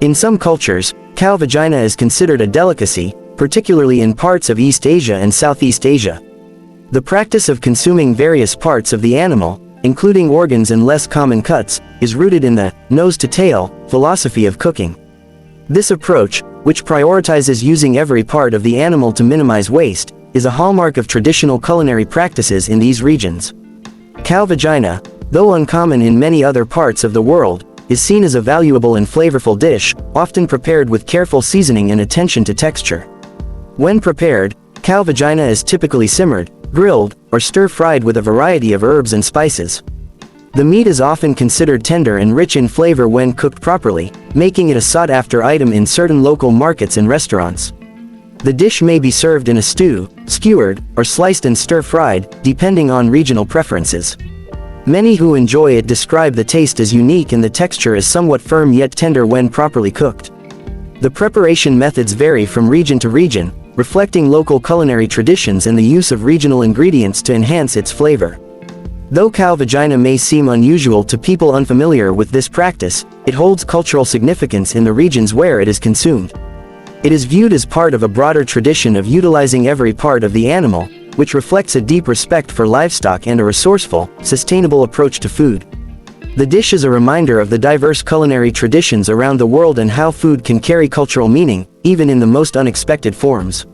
In some cultures, cow vagina is considered a delicacy, particularly in parts of East Asia and Southeast Asia. The practice of consuming various parts of the animal, including organs and less common cuts, is rooted in the nose-to-tail philosophy of cooking. This approach, which prioritizes using every part of the animal to minimize waste, is a hallmark of traditional culinary practices in these regions. Cow vagina, though uncommon in many other parts of the world, is seen as a valuable and flavorful dish, often prepared with careful seasoning and attention to texture. When prepared, cow vagina is typically simmered, grilled, or stir-fried with a variety of herbs and spices. The meat is often considered tender and rich in flavor when cooked properly, making it a sought-after item in certain local markets and restaurants. The dish may be served in a stew, skewered, or sliced and stir-fried, depending on regional preferences. Many who enjoy it describe the taste as unique and the texture as somewhat firm yet tender when properly cooked. The preparation methods vary from region to region, reflecting local culinary traditions and the use of regional ingredients to enhance its flavor. Though cow vagina may seem unusual to people unfamiliar with this practice, it holds cultural significance in the regions where it is consumed. It is viewed as part of a broader tradition of utilizing every part of the animal, which reflects a deep respect for livestock and a resourceful, sustainable approach to food. The dish is a reminder of the diverse culinary traditions around the world and how food can carry cultural meaning, even in the most unexpected forms.